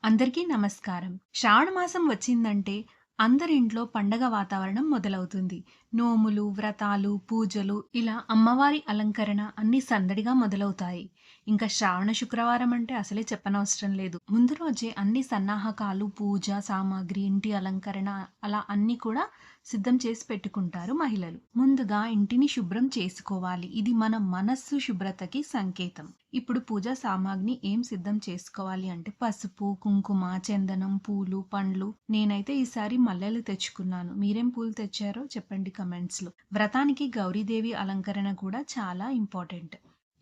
అందరికీ నమస్కారం. శ్రావణ మాసం వచ్చిందంటే అందరింట్లో పండగ వాతావరణం మొదలవుతుంది. నోములు, వ్రతాలు, పూజలు ఇలా అమ్మవారి అలంకరణ అన్నీ సందడిగా మొదలవుతాయి. ఇంకా శ్రావణ శుక్రవారం అంటే అసలే చెప్పనవసరం లేదు. ముందు రోజే అన్ని సన్నాహకాలు, పూజ సామాగ్రి, ఇంటి అలంకరణ అలా అన్నీ కూడా సిద్ధం చేసి పెట్టుకుంటారు మహిళలు. ముందుగా ఇంటిని శుభ్రం చేసుకోవాలి. ఇది మన మనస్సు శుభ్రతకి సంకేతం. ఇప్పుడు పూజా సామాగ్రిని ఏం సిద్ధం చేసుకోవాలి అంటే పసుపు, కుంకుమ, చందనం, పూలు, పండ్లు. నేనైతే ఈసారి మల్లెలు తెచ్చుకున్నాను. మీరేం పూలు తెచ్చారో చెప్పండి కమెంట్స్‌లో. వ్రతానికి గౌరీదేవి అలంకరణ కూడా చాలా ఇంపార్టెంట్.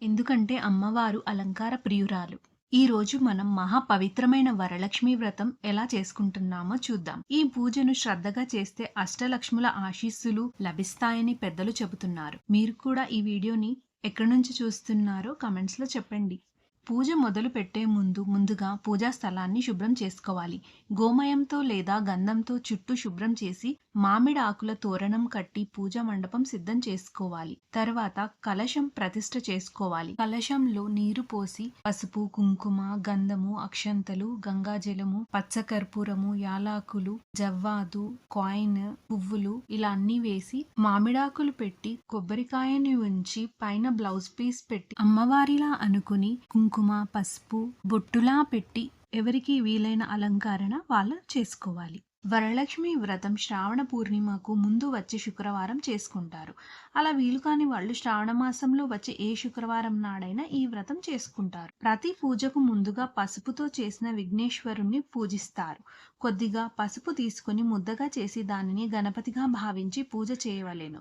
ఎందుకంటే అమ్మవారు అలంకార ప్రియురాలు. ఈ రోజు మనం మహా పవిత్రమైన వరలక్ష్మి వ్రతం ఎలా చేసుకుంటున్నామో చూద్దాం. ఈ పూజను శ్రద్ధగా చేస్తే అష్టలక్ష్ముల ఆశీస్సులు లభిస్తాయని పెద్దలు చెబుతున్నారు. మీరు కూడా ఈ వీడియోని ఎక్కడి నుంచి చూస్తున్నారో కమెంట్స్‌లో చెప్పండి. పూజ మొదలు పెట్టే ముందుగా పూజా స్థలాన్ని శుభ్రం చేసుకోవాలి. గోమయంతో లేదా గంధంతో చుట్టూ శుభ్రం చేసి మామిడి ఆకుల తోరణం కట్టి పూజా మండపం సిద్ధం చేసుకోవాలి. తర్వాత కలశం ప్రతిష్ఠ చేసుకోవాలి. కలశంలో నీరు పోసి పసుపు, కుంకుమ, గంధము, అక్షంతలు, గంగాజలము, పచ్చకర్పూరము, యాలాకులు, జవ్వాదు, కాయిన్, పువ్వులు ఇలా అన్నీ వేసి మామిడాకులు పెట్టి కొబ్బరికాయని ఉంచి పైన బ్లౌజ్ పీస్ పెట్టి అమ్మవారిలా అనుకుని కుంకుమ, పసుపు, బొట్టులా పెట్టి ఎవరికి వీలైన అలంకరణ వాళ్ళు చేసుకోవాలి. వరలక్ష్మి వ్రతం శ్రావణ పూర్ణిమకు ముందు వచ్చే శుక్రవారం చేసుకుంటారు. అలా వీలు కాని వాళ్ళు శ్రావణ మాసంలో వచ్చే ఏ శుక్రవారం నాడైనా ఈ వ్రతం చేసుకుంటారు. ప్రతి పూజకు ముందుగా పసుపుతో చేసిన విఘ్నేశ్వరుణ్ణి పూజిస్తారు. కొద్దిగా పసుపు తీసుకుని ముద్దగా చేసి దానిని గణపతిగా భావించి పూజ చేయవలెను.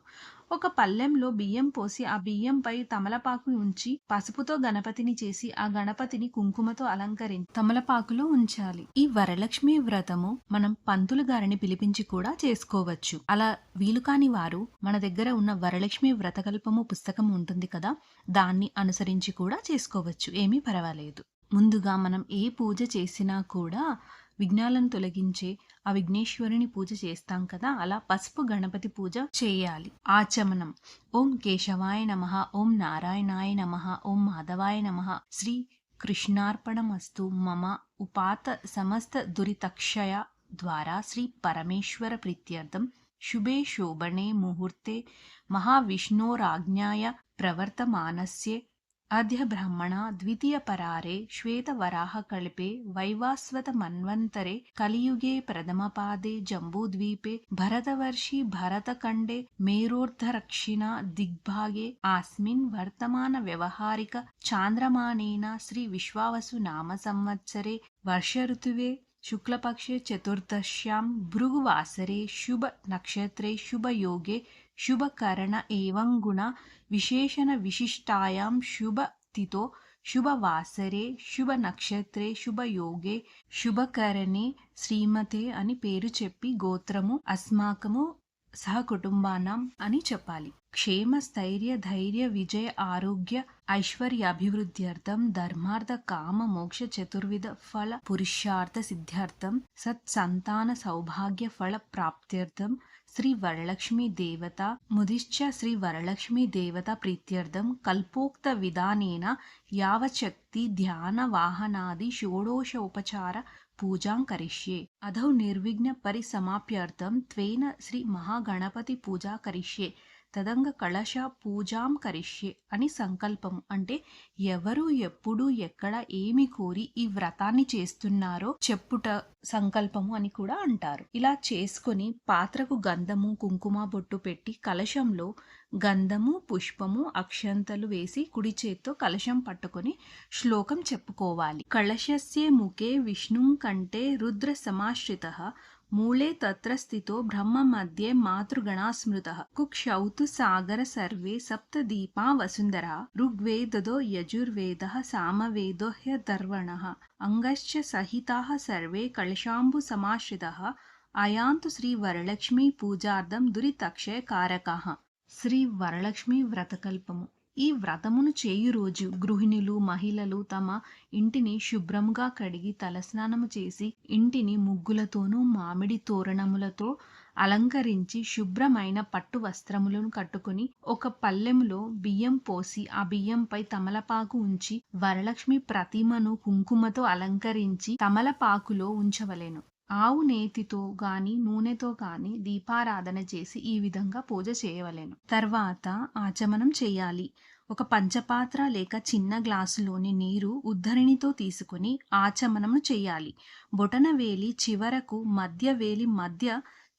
ఒక పళ్ళెంలో బియ్యం పోసి ఆ బియ్యంపై తమలపాకు ఉంచి పసుపుతో గణపతిని చేసి ఆ గణపతిని కుంకుమతో అలంకరించి తమలపాకులో ఉంచాలి. ఈ వరలక్ష్మి వ్రతము మనం పంతులు గారిని పిలిపించి కూడా చేసుకోవచ్చు. అలా వీలు కాని వారు మన దగ్గర ఉన్న వరలక్ష్మి వ్రతకల్పము పుస్తకం ఉంటుంది కదా, దాన్ని అనుసరించి కూడా చేసుకోవచ్చు. ఏమీ పర్వాలేదు. ముందుగా మనం ఏ పూజ చేసినా కూడా విఘ్నాలను తొలగించే ఆ విఘ్నేశ్వరుని పూజ చేస్తాం కదా, అలా పసుపు గణపతి పూజ చేయాలి. ఆచమనం. ఓం కేశవాయ నమః, ఓం నారాయణాయ నమః, ఓం మాధవాయ నమః, శ్రీ కృష్ణార్పణమస్తు మమ ఉపాత సమస్త దురితక్షయ ద్వారా శ్రీ పరమేశ్వర ప్రీత్యర్థం శుభే శోభనే ముహూర్తే మహావిష్ణోరాజ్ఞాయ ప్రవర్తమానస్యే అద్య బ్రహ్మణ ద్వితీయ పరారే శ్వేతవరాహకల్పే వైవాస్వత మన్వంతరే కలియుగే ప్రథమపాదే జంబూద్వీపే భరతవర్షి భరతఖండే మేరోర్ధరక్షిణ దిగ్భాగే ఆస్మిన్ వర్తమాన వ్యవహారిక చాంద్రమానేన శ్రీ విశ్వావసు నామ సంవత్సరే వర్ష ఋతువే శుక్లపక్షే చతుర్దశ్యాం భృగువాసరే శుభ నక్షత్రే శుభయోగే శుభకరణ ఏవం గుణ విశేషణ విశిష్టాయాం శుభ తిథో శుభవాసరే శుభ నక్షత్రే శుభయోగే శుభకరణే శ్రీమతే అని పేరు చెప్పి గోత్రము అస్మాకము సహకుటుంబానాం అని చెప్పాలి. క్షేమ స్థైర్య ధైర్య విజయ ఆరోగ్య ఐశ్వర్యాభివృద్ధ్యర్థం ధర్మార్థ కామ మోక్ష చతుర్విధ ఫల పురుషార్థ సిద్ధ్యర్థం సత్సంతాన సౌభాగ్య ఫల ప్రాప్త్యర్థం శ్రీ వరలక్ష్మీ దేవత ముదిశ్చ శ్రీ వరలక్ష్మీ దేవత ప్రీత్యర్థం కల్పోక్త విధానేన యావశక్తి ధ్యాన వాహనాది షోడశోపచార పూజాం కరిష్యే. అధౌ నిర్విఘ్న పరిసమాప్యార్థం త్వేన శ్రీ మహాగణపతి పూజా కరిష్యే. తదంగ కళశ పూజాం కరిష్యే అని సంకల్పము. అంటే ఎవరు ఎప్పుడు ఎక్కడ ఏమి కోరి ఈ వ్రతాన్ని చేస్తున్నారో చెప్పుట సంకల్పము అని కూడా అంటారు. ఇలా చేసుకొని పాత్రకు గంధము కుంకుమ బొట్టు పెట్టి కలశంలో గంధము పుష్పము అక్షంతలు వేసి కుడి చేత్తో కలశం పట్టుకొని శ్లోకం చెప్పుకోవాలి. కళశస్య ముఖే విష్ణుం కంటే రుద్ర సమాశ్రితః మూలే తత్ర స్థితో బ్రహ్మ మధ్యే మాతృగణా స్మృతః కుక్షౌతు సాగర సర్వే సప్త దీపా వసుంధరా ఋగ్వేదో యజుర్వేదః సామవేదో హ్యధర్వణః అంగశ్చ సహితాః సర్వే కలశాంబు సమాశ్రితః అయాంతు శ్రీ వరలక్ష్మీ పూజార్థం దురితక్షయ కారకః. శ్రీ వరలక్ష్మి వ్రతకల్పము. ఈ వ్రతమును చేయు రోజు గృహిణులు మహిళలు తమ ఇంటిని శుభ్రంగా కడిగి తలస్నానము చేసి ఇంటిని ముగ్గులతోనూ మామిడి తోరణములతో అలంకరించి శుభ్రమైన పట్టు వస్త్రములను కట్టుకుని ఒక పల్లెములో బియ్యం పోసి ఆ బియ్యంపై తమలపాకు ఉంచి వరలక్ష్మి ప్రతిమను కుంకుమతో అలంకరించి తమలపాకులో ఉంచవలెను. ఆవు నేతితో గాని నూనెతో గాని దీపారాధన చేసి ఈ విధంగా పూజ చేయవలెను. తర్వాత ఆచమనం చేయాలి. ఒక పంచపాత్ర లేక చిన్న గ్లాసులోని నీరు ఉద్ధరిణితో తీసుకుని ఆచమనము చేయాలి. బొటనవేలి చివరకు మధ్య వేలి మధ్య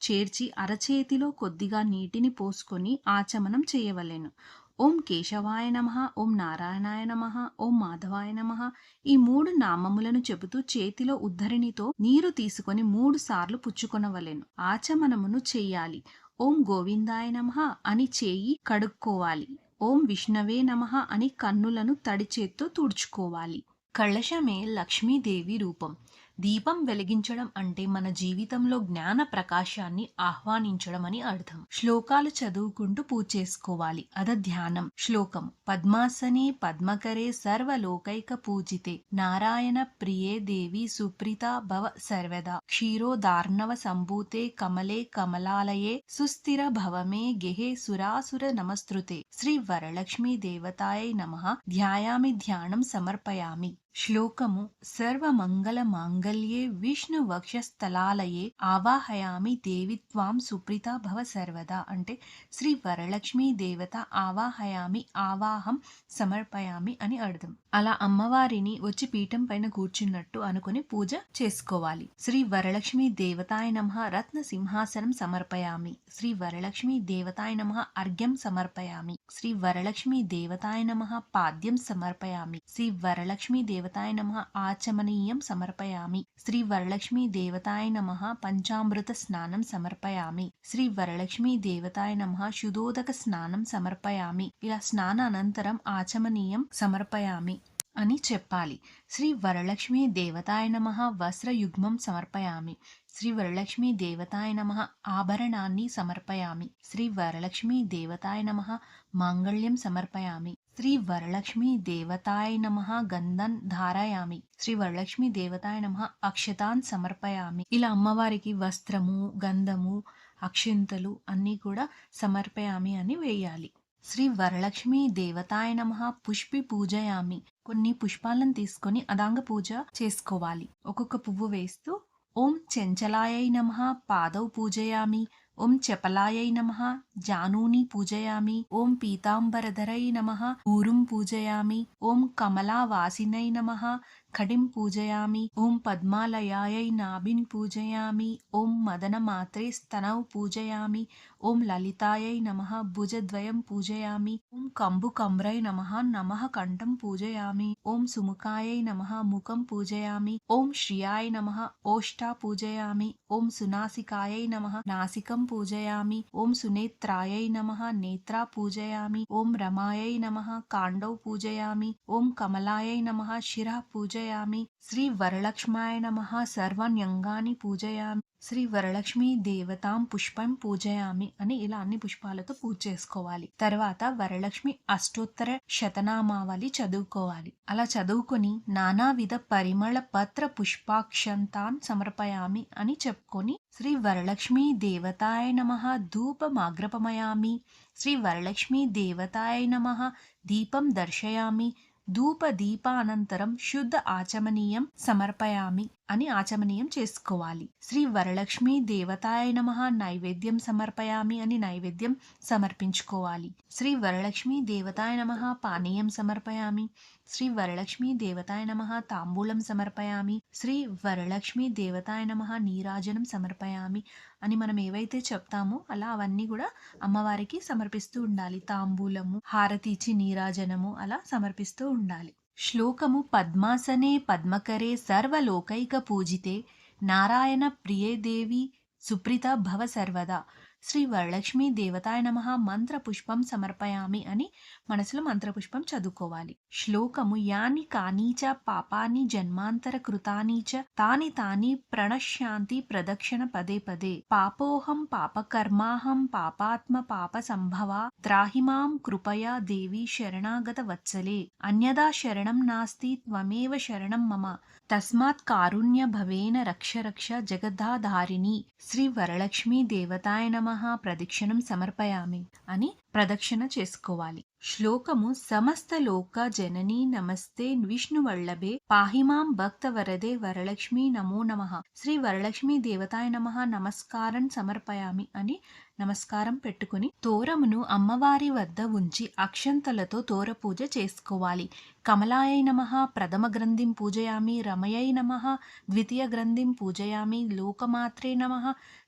చేర్చి అరచేతిలో కొద్దిగా నీటిని పోసుకొని ఆచమనం చేయవలెను. ఓం కేశవాయ నమః, ఓం నారాయణాయ నమః, ఓం మాధవాయ నమః ఈ 3 నామములను చెబుతూ చేతిలో ఉద్ధరిణితో నీరు తీసుకొని 3 సార్లు పుచ్చుకొనవలెను. ఆచమనమును చెయ్యాలి. ఓం గోవిందాయ నమః అని చేయి కడుక్కోవాలి. ఓం విష్ణవే నమః అని కన్నులను తడి చేత్తో తుడుచుకోవాలి. కలశమే లక్ష్మీదేవి రూపం. దీపం వెలిగించడం అంటే మన జీవితంలో జ్ఞాన ప్రకాశాన్ని ఆహ్వానించడం అని అర్థం. శ్లోకాలు చదువుకుంటూ పూజ చేసుకోవాలి. అద ధ్యానం. శ్లోకం: పద్మాసనే పద్మకరే సర్వలోకైక పూజితే నారాయణ ప్రియే దేవి సుప్రీతా భవ సర్వదా క్షీరోదార్ణవ సంభూతే కమలే కమలాలయే సుస్థిర భవమే గెహే సురాసుర నమస్తృతే శ్రీ వరలక్ష్మీ దేవతాయై నమః ధ్యాయామి ధ్యానం సమర్పయామి. శ్లోకము: సర్వమంగళ మాంగళ్యే విష్ణు వక్షస్థలాలయే ఆవాహయామి దేవి త్వాం సుప్రీతా భవ సర్వదా అంటే శ్రీ వరలక్ష్మీ దేవత ఆవాహయామి, ఆవాహం సమర్పయామి అని అర్థం. అలా అమ్మవారిని వచ్చి పీఠం పైన కూర్చున్నట్టు అనుకుని పూజ చేసుకోవాలి. శ్రీ వరలక్ష్మీ దేవతాయ నమః రత్న సింహాసనం సమర్పయామి. శ్రీ వరలక్ష్మీ దేవతాయ నమః అర్ఘ్యం సమర్పయామి. శ్రీ వరలక్ష్మీ దేవతాయ నమః పాద్యం సమర్పయామి. శ్రీ వరలక్ష్మీ దేవతాయ నమః ఆచమనీయం సమర్పయామి. శ్రీ వరలక్ష్మీ దేవతాయ నమః పంచామృత స్నానం సమర్పయామి. శ్రీ వరలక్ష్మీ దేవతాయ నమః శుద్ధోదక స్నానం సమర్పయామి. ఇలా స్నాన అనంతరం ఆచమనీయం సమర్పయామి అని చెప్పాలి. శ్రీ వరలక్ష్మీ దేవతాయ నమః వస్త్రయుగ్మం సమర్పయామి. శ్రీ వరలక్ష్మీ దేవతాయ నమః ఆభరణాన్ని సమర్పయామి. శ్రీ వరలక్ష్మీ దేవతాయ నమః మాంగళ్యం సమర్పయామి. శ్రీ వరలక్ష్మీ దేవతాయ నమః గంధం ధారయామి. శ్రీ వరలక్ష్మీ దేవతాయ నమః అక్షతాన్ సమర్పయామి. ఇలా అమ్మవారికి వస్త్రము, గంధము, అక్షింతలు అన్నీ కూడా సమర్పయామి అని వేయాలి. శ్రీ వరలక్ష్మీ దేవతాయ నమః పుష్పి పూజయామి. కొన్ని పుష్పాలను తీసుకొని అదాంగ పూజ చేసుకోవాలి. ఒక్కొక్క పువ్వు వేస్తూ ఓం చెంచలాయై నమః పాదౌ పూజయామి. ఓం చపలాయై నమః జానూని పూజయామి. ఓం పీతాంబరధరై నమః ఊరుం పూజయామి. ఓం కమలావాసినై నమః ఖడిం పూజయామి. ఓం పద్మాలయాయై నాభిన్ పూజయామి. ఓం మదనమాత్రే స్తనౌ పూజయామి. ఓం లలితాయై నమః భుజద్వయం పూజయామి. ఓం కంబుకమ్రై నమః కంఠం పూజయామి. ఓం సుముఖాయై నమః ముఖం పూజయామి. ఓం శ్రియాయ నమః ఓష్టా పూజయామి. ఓం సునాసికాయై నమః నాసికం పూజయామి. ఓం సునేత్రాయై నమః నేత్రా పూజయామి. ఓం రమాయై నమః కాండౌ పూజయామి. ఓం కమలాయై నమః శిరః పూజయామి. శ్రీ వరలక్ష్మాయ నమః సర్వాణ్యంగాని పూజయామి. శ్రీ వరలక్ష్మీ దేవతాం పుష్పం పూజయామి అని ఇలా అన్ని పుష్పాలతో పూజ చేసుకోవాలి. తర్వాత వరలక్ష్మి అష్టోత్తర శతనామావళి చదువుకోవాలి. అలా చదువుకొని నానావిధ పరిమళ పత్ర పుష్పాక్షంతాన్ సమర్పయామి అని చెప్పుకొని శ్రీ వరలక్ష్మీ దేవతాయ నమః ధూపమాగ్రపమయామి. శ్రీ వరలక్ష్మీ దేవతాయ నమః దీపం దర్శయామి. ధూప దీప అనంతరం శుద్ధ ఆచమనీయం సమర్పయామి అని ఆచమనీయం చేసుకోవాలి. శ్రీ వరలక్ష్మీ దేవతాయ నమః నైవేద్యం సమర్పయామి అని నైవేద్యం సమర్పించుకోవాలి. శ్రీ వరలక్ష్మీ దేవతాయ నమః పానీయం సమర్పయామి. శ్రీ వరలక్ష్మీ దేవతాయ నమః తాంబూలం సమర్పయామి. శ్రీ వరలక్ష్మీ దేవతాయ నమః నీరాజనం సమర్పయామి అని మనం ఏవైతే చెప్తామో అలా అవన్నీ కూడా అమ్మవారికి సమర్పిస్తూ ఉండాలి. తాంబూలము, హారతి ఇచ్చి నీరాజనము అలా సమర్పిస్తూ ఉండాలి. శ్లోకము: పద్మాసనే పద్మకరే సర్వలోకైక పూజితే నారాయణ ప్రియే దేవి సుప్రీత భవ సర్వదా శ్రీ వరలక్ష్మీ దేవతాయ నమః మంత్ర పుష్పం సమర్పయామి అని మనసులో మంత్రపుష్పం చదువుకోవాలి. శ్లోకము యాని కానీచ పాపాని జన్మాంతర కృతాని చ తాని తాని ప్రణశ్యాంతి ప్రదక్షిణ పదే పదే పాపోహం పాపకర్మాహం పాపాత్మ పాప సంభవ త్రాహిమాం కృపయా దేవి శరణాగత వత్సలే అన్యదా శరణం నాస్తి త్వమేవ శరణం మమ తస్మాత్ కారుణ్య భవేన రక్ష రక్ష జగద్ధాధారిణి శ్రీ వరలక్ష్మీ దేవతాయ నమః ప్రదక్షిణం సమర్పయామి అని ప్రదక్షిణ చేసుకోవాలి. శ్లోకము సమస్త లోక జననీ నమస్తే విష్ణువల్లభే పాహిమాం భక్త వరదే వరలక్ష్మీ నమో నమః శ్రీ వరలక్ష్మీ దేవతాయ నమః నమస్కారం సమర్పయామి అని నమస్కారం పెట్టుకుని తోరమును అమ్మవారి వద్ద ఉంచి అక్షంతలతో తోర పూజ చేసుకోవాలి. కమలాయై నమః ప్రథమ గ్రంథిం పూజయామి, రమయై నమః ద్వితీయ గ్రంథిం పూజయామి, లోకమాత్రే నమః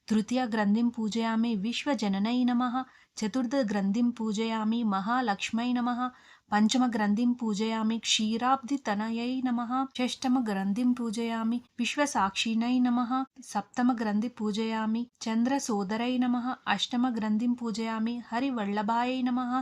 తృతీయ గ్రంథిం పూజయామి, విశ్వజననై నమః చతుర్థ గ్రంథిం పూజయామి, మహాలక్ష్మై నమః పంచమ గ్రంథిం పూజయామి, క్షీరాబ్ది తనయై నమః షష్టమ గ్రంథిం పూజయామి, విశ్వసాక్షిణై నమః సప్తమ గ్రంథి పూజయామి, చంద్ర సోదరై నమః అష్టమ గ్రంథిం పూజయామి, హరివల్లభాయై నమః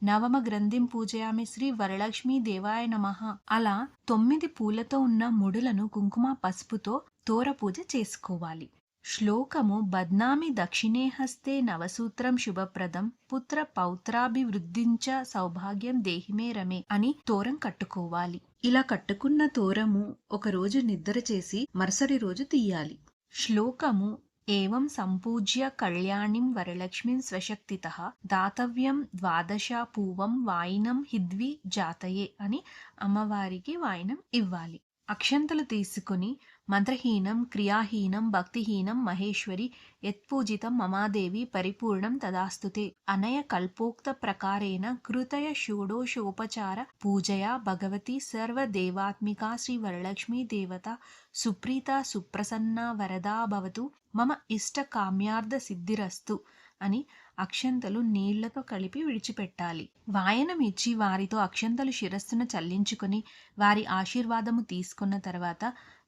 నవమ గ్రంథిం పూజయామి, శ్రీ వరలక్ష్మీ దేవాయ నమః. అలా 9 పూలతో ఉన్న ముడులను కుంకుమ పసుపుతో తోర పూజ చేసుకోవాలి. శ్లోకము బధ్నామి దక్షిణే హస్తే నవసూత్రం శుభప్రదం పుత్ర పౌత్రాభివృద్ధించ సౌభాగ్యం దేహిమే రమే అని తోరం కట్టుకోవాలి. ఇలా కట్టుకున్న తోరము ఒక రోజు నిద్ర చేసి మరుసటి రోజు తీయాలి. శ్లోకము ఏవం సంపూజ్య కళ్యాణిం వరలక్ష్మీం స్వశక్తితః దాతవ్యం ద్వాదశ పూవం వాయినం హిద్వి జాతయే అని అమ్మవారికి వాయినం ఇవ్వాలి. అక్షంతలు తీసుకుని మంత్రహీనం క్రియాహీనం భక్తిహీనం మహేశ్వరి యత్పూజితం మమాదేవి పరిపూర్ణం తదాస్తుతే అనయ కల్పోక్త ప్రకారేణ కృతయ షోడశోపచార పూజయా భగవతి సర్వదేవాత్మికా శ్రీ వరలక్ష్మీ దేవత సుప్రీత సుప్రసన్న వరదా భవతు మమ ఇష్ట కామ్యార్థ సిద్ధిరస్తు అని అక్షంతలు నీళ్లతో కలిపి విడిచిపెట్టాలి. వాయనం ఇచ్చి వారితో అక్షంతలు శిరస్సును చల్లించుకుని వారి ఆశీర్వాదము తీసుకున్న తర్వాత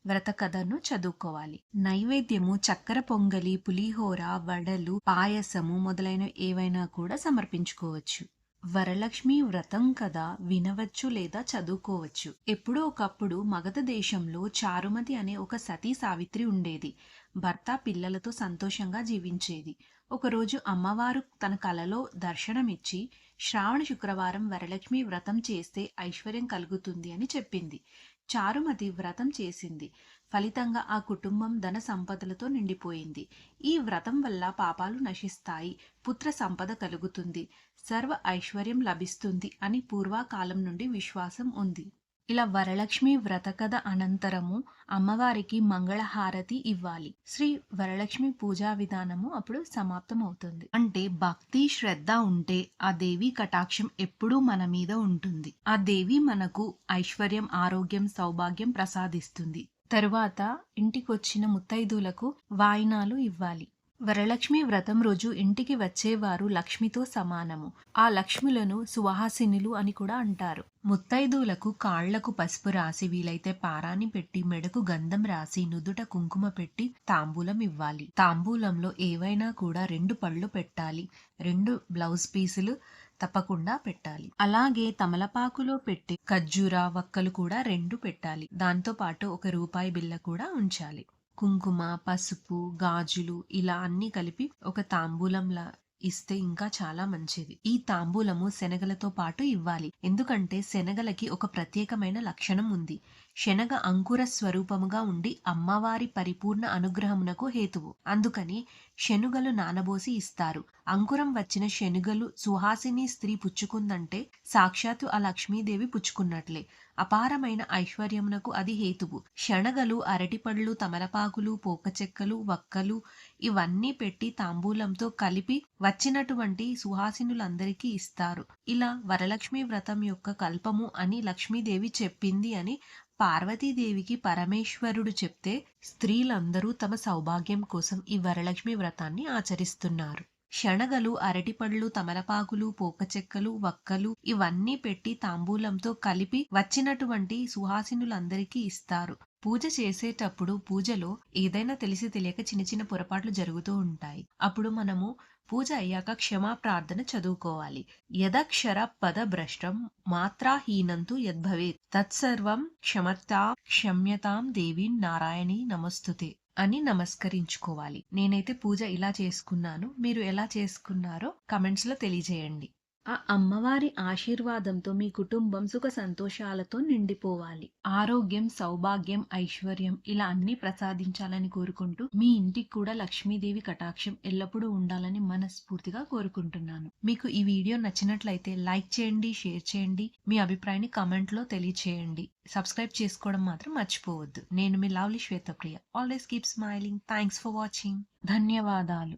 వ్రత కథను చదువుకోవాలి. నైవేద్యము చక్కెర పొంగలి, పులిహోర, వడలు, పాయసము మొదలైన ఏవైనా కూడా సమర్పించుకోవచ్చు. వరలక్ష్మి వ్రతం కథ వినవచ్చు లేదా చదువుకోవచ్చు. ఎప్పుడో ఒకప్పుడు మగధ దేశంలో చారుమతి అనే ఒక సతీ సావిత్రి ఉండేది. భర్త పిల్లలతో సంతోషంగా జీవించేది. ఒకరోజు అమ్మవారు తన కలలో దర్శనమిచ్చి శ్రావణ శుక్రవారం వరలక్ష్మి వ్రతం చేస్తే ఐశ్వర్యం కలుగుతుంది అని చెప్పింది. చారుమతి వ్రతం చేసింది. ఫలితంగా ఆ కుటుంబం ధన సంపదలతో నిండిపోయింది. ఈ వ్రతం వల్ల పాపాలు నశిస్తాయి, పుత్ర సంపద కలుగుతుంది, సర్వ ఐశ్వర్యం లభిస్తుంది అని పూర్వకాలం నుండి విశ్వాసం ఉంది. ఇలా వరలక్ష్మి వ్రత కథ అనంతరము అమ్మవారికి మంగళహారతి ఇవ్వాలి. శ్రీ వరలక్ష్మి పూజా విధానము అప్పుడు సమాప్తం అవుతుంది. అంటే భక్తి శ్రద్ధ ఉంటే ఆ దేవి కటాక్షం ఎప్పుడూ మన మీద ఉంటుంది. ఆ దేవి మనకు ఐశ్వర్యం, ఆరోగ్యం, సౌభాగ్యం ప్రసాదిస్తుంది. తరువాత ఇంటికొచ్చిన ముత్తైదులకు వాయినాలు ఇవ్వాలి. వరలక్ష్మి వ్రతం రోజు ఇంటికి వచ్చేవారు లక్ష్మితో సమానము. ఆ లక్ష్ములను సువాసినులు అని కూడా అంటారు. ముత్తైదువులకు కాళ్లకు పసుపు రాసి, వీలైతే పారాని పెట్టి, మెడకు గంధం రాసి, నుదుట కుంకుమ పెట్టి తాంబూలం ఇవ్వాలి. తాంబూలంలో ఏవైనా కూడా 2 పళ్ళు పెట్టాలి. 2 బ్లౌజ్ పీసులు తప్పకుండా పెట్టాలి. అలాగే తమలపాకులో పెట్టి ఖర్జూర, వక్కలు కూడా 2 పెట్టాలి. దాంతో పాటు 1 రూపాయి బిళ్ళ కూడా ఉంచాలి. కుంకుమ, పసుపు, గాజులు ఇలా అన్ని కలిపి ఒక తాంబూలంలా ఇస్తే ఇంకా చాలా మంచిది. ఈ తాంబూలము శనగలతో పాటు ఇవ్వాలి. ఎందుకంటే శనగలకి ఒక ప్రత్యేకమైన లక్షణం ఉంది. శనగ అంకుర స్వరూపముగా ఉండి అమ్మవారి పరిపూర్ణ అనుగ్రహమునకు హేతువు. అందుకని శనుగలు నానబోసి ఇస్తారు. అంకురం వచ్చిన శనుగలు సుహాసిని స్త్రీ పుచ్చుకుందంటే సాక్షాత్తు ఆ లక్ష్మీదేవి పుచ్చుకున్నట్లే. అపారమైన ఐశ్వర్యమునకు అది హేతువు. శనగలు, అరటిపళ్ళు, తమలపాకులు, పోకచెక్కలు, వక్కలు ఇవన్నీ పెట్టి తాంబూలంతో కలిపి వచ్చినటువంటి సుహాసినులందరికీ ఇస్తారు. ఇలా వరలక్ష్మి వ్రతం యొక్క కల్పము అని లక్ష్మీదేవి చెప్పింది అని పార్వతీదేవికి పరమేశ్వరుడు చెప్తే స్త్రీలందరూ తమ సౌభాగ్యం కోసం ఈ వరలక్ష్మి వ్రతాన్ని ఆచరిస్తున్నారు. శనగలు, అరటిపళ్ళు, తమలపాకులు, పోకచెక్కలు, వక్కలు ఇవన్నీ పెట్టి తాంబూలంతో కలిపి వచ్చినటువంటి సుహాసినులందరికీ ఇస్తారు. పూజ చేసేటప్పుడు పూజలో ఏదైనా తెలిసి తెలియక చిన్న చిన్న పొరపాట్లు జరుగుతూ ఉంటాయి. అప్పుడు మనము పూజ అయ్యాక క్షమా ప్రార్థన చదువుకోవాలి. యదక్షర పద భ్రష్టం మాత్రాహీనంతు యద్భవేత్ తత్సర్వం క్షమ్యతాం దేవీ నారాయణి నమస్తుతే అని నమస్కరించుకోవాలి. నేనైతే పూజ ఇలా చేసుకున్నాను. మీరు ఎలా చేసుకున్నారో కమెంట్స్ లో తెలియజేయండి. ఆ అమ్మవారి ఆశీర్వాదంతో మీ కుటుంబం సుఖ సంతోషాలతో నిండిపోవాలి. ఆరోగ్యం, సౌభాగ్యం, ఐశ్వర్యం ఇలా అన్ని ప్రసాదించాలని కోరుకుంటూ మీ ఇంటికి కూడా లక్ష్మీదేవి కటాక్షం ఎల్లప్పుడూ ఉండాలని మనస్ఫూర్తిగా కోరుకుంటున్నాను. మీకు ఈ వీడియో నచ్చినట్లయితే లైక్ చేయండి, షేర్ చేయండి, మీ అభిప్రాయాన్ని కామెంట్ లో తెలియచేయండి. సబ్స్క్రైబ్ చేసుకోవడం మాత్రం మర్చిపోవద్దు. నేను మీ lovely Shwetapriya. Always keep smiling. Thanks for watching. ధన్యవాదాలు.